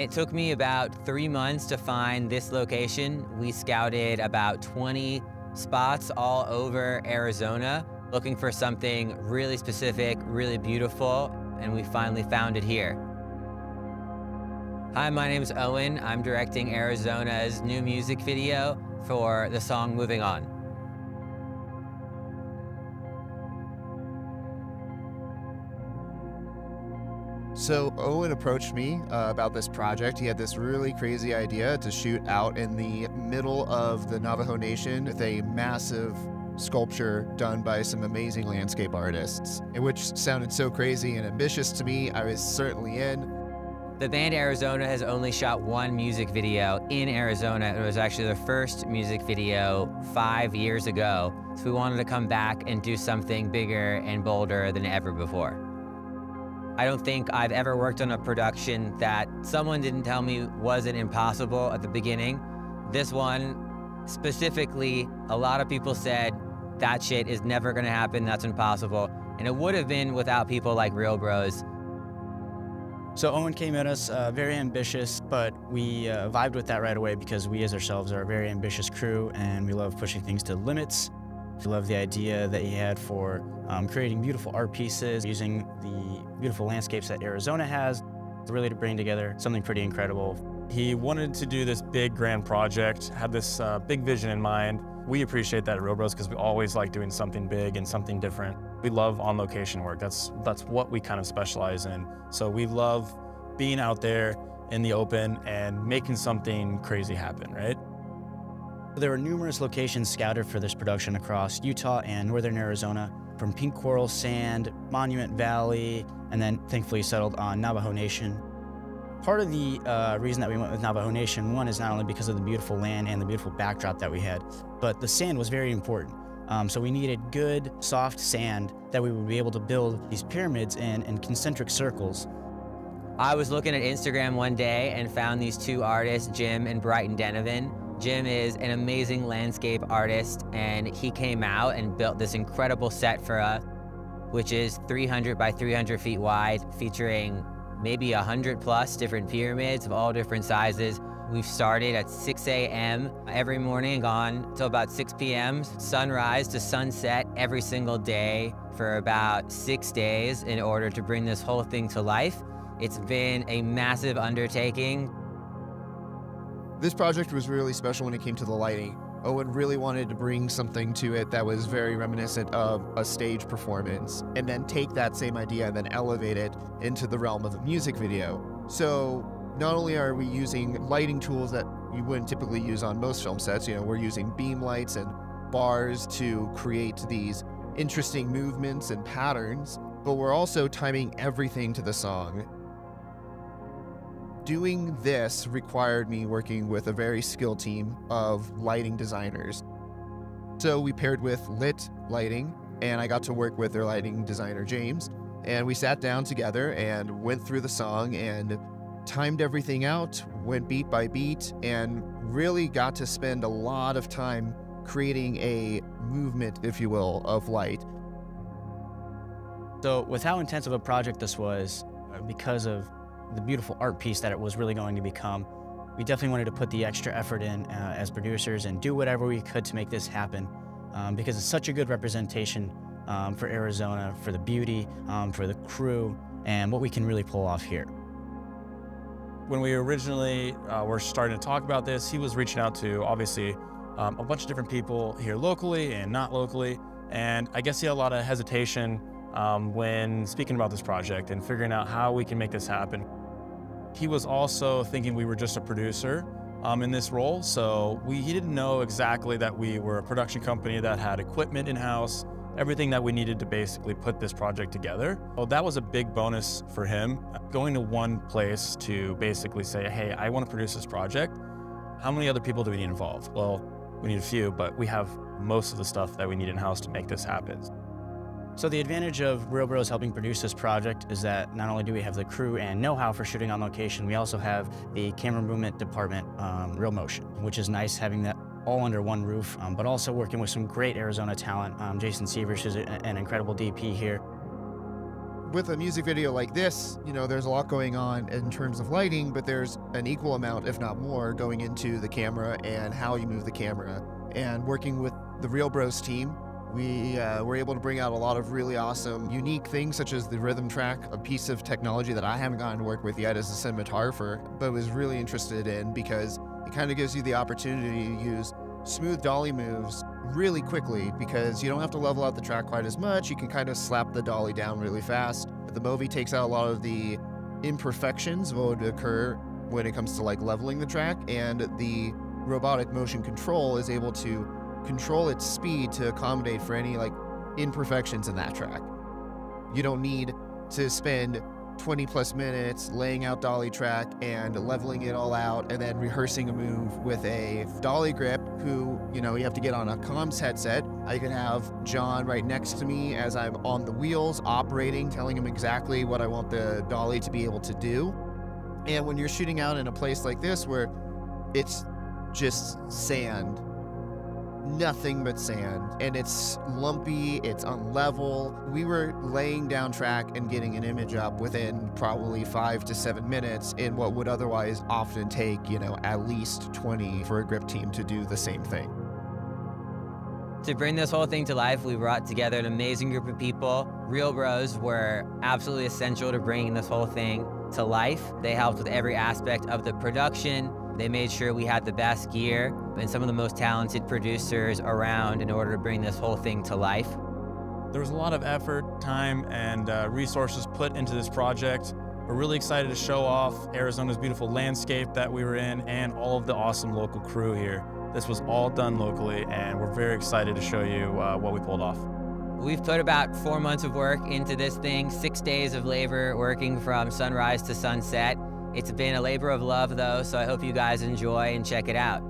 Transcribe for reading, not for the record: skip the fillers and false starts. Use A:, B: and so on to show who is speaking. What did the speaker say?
A: It took me about 3 months to find this location. We scouted about 20 spots all over Arizona, looking for something really specific, really beautiful, and we finally found it here. Hi, my name is Owen. I'm directing Arizona's new music video for the song Moving On.
B: So Owen approached me about this project. He had this really crazy idea to shoot out in the middle of the Navajo Nation with a massive sculpture done by some amazing landscape artists, which sounded so crazy and ambitious to me. I was certainly in.
A: The band Arizona has only shot one music video in Arizona. It was actually their first music video 5 years ago. So we wanted to come back and do something bigger and bolder than ever before. I don't think I've ever worked on a production that someone didn't tell me wasn't impossible at the beginning. This one, specifically, a lot of people said, that shit is never gonna happen, that's impossible. And it would have been without people like Reelbros.
C: So Owen came at us very ambitious, but we vibed with that right away because we as ourselves are a very ambitious crew and we love pushing things to the limits. We love the idea that he had for creating beautiful art pieces, using the beautiful landscapes that Arizona has, really to bring together something pretty incredible.
D: He wanted to do this big, grand project, had this big vision in mind. We appreciate that at Reelbros because we always like doing something big and something different. We love on-location work. That's what we kind of specialize in. So we love being out there in the open and making something crazy happen, right?
C: There were numerous locations scouted for this production across Utah and northern Arizona, from Pink Coral Sand, Monument Valley, and then thankfully settled on Navajo Nation. Part of the reason that we went with Navajo Nation, one, is not only because of the beautiful land and the beautiful backdrop that we had, but the sand was very important. So we needed good, soft sand that we would be able to build these pyramids in concentric circles.
A: I was looking at Instagram one day and found these two artists, Jim and Brighton Denevan. Jim is an amazing landscape artist, and he came out and built this incredible set for us, which is 300 by 300 feet wide, featuring maybe 100+ different pyramids of all different sizes. We've started at 6 a.m. every morning and gone till about 6 p.m., sunrise to sunset every single day for about 6 days in order to bring this whole thing to life. It's been a massive undertaking.
B: This project was really special when it came to the lighting. Owen really wanted to bring something to it that was very reminiscent of a stage performance, and then take that same idea and then elevate it into the realm of a music video. So not only are we using lighting tools that you wouldn't typically use on most film sets, we're using beam lights and bars to create these interesting movements and patterns, but we're also timing everything to the song. Doing this required me working with a very skilled team of lighting designers. So we paired with Lit Lighting, and I got to work with their lighting designer, James, and we sat down together and went through the song and timed everything out, went beat by beat, and really got to spend a lot of time creating a movement, if you will, of light.
C: So with how intensive a project this was, because of the beautiful art piece that it was really going to become, we definitely wanted to put the extra effort in as producers and do whatever we could to make this happen, because it's such a good representation for Arizona, for the beauty, for the crew, and what we can really pull off here.
D: When we originally were starting to talk about this, he was reaching out to, obviously, a bunch of different people here locally and not locally, and I guess he had a lot of hesitation when speaking about this project and figuring out how we can make this happen. He was also thinking we were just a producer in this role, so he didn't know exactly that we were a production company that had equipment in-house, everything that we needed to basically put this project together. Well, that was a big bonus for him, going to one place to basically say, hey, I want to produce this project. How many other people do we need involved? Well, we need a few, but we have most of the stuff that we need in-house to make this happen.
C: So the advantage of Reelbros helping produce this project is that not only do we have the crew and know-how for shooting on location, we also have the camera movement department, Reelmotion, which is nice having that all under one roof, but also working with some great Arizona talent. Jacen Sievers, who's an incredible DP here.
B: with a music video like this, you know, there's a lot going on in terms of lighting, but there's an equal amount, if not more, going into the camera and how you move the camera. And working with the Reelbros team, we were able to bring out a lot of really awesome, unique things, such as the rhythm track, a piece of technology that I haven't gotten to work with yet as a cinematographer, but was really interested in because it kind of gives you the opportunity to use smooth dolly moves really quickly because you don't have to level out the track quite as much. You can kind of slap the dolly down really fast. The Movi takes out a lot of the imperfections that would occur when it comes to like leveling the track, and the robotic motion control is able to control its speed to accommodate for any like imperfections in that track. You don't need to spend 20+ minutes laying out dolly track and leveling it all out and then rehearsing a move with a dolly grip who, you know, you have to get on a comms headset. I can have John right next to me as I'm on the wheels operating, telling him exactly what I want the dolly to be able to do. And when you're shooting out in a place like this where it's just sand, nothing but sand, and it's lumpy, it's unlevel, we were laying down track and getting an image up within probably 5 to 7 minutes in what would otherwise often take, you know, at least 20 for a grip team to do the same thing.
A: To bring this whole thing to life, we brought together an amazing group of people. Reelbros were absolutely essential to bringing this whole thing to life. They helped with every aspect of the production. They made sure we had the best gear and some of the most talented producers around in order to bring this whole thing to life.
D: There was a lot of effort, time, and resources put into this project. We're really excited to show off Arizona's beautiful landscape that we were in and all of the awesome local crew here. This was all done locally, and we're very excited to show you what we pulled off.
A: We've put about 4 months of work into this thing, 6 days of labor working from sunrise to sunset. It's been a labor of love though, so I hope you guys enjoy and check it out.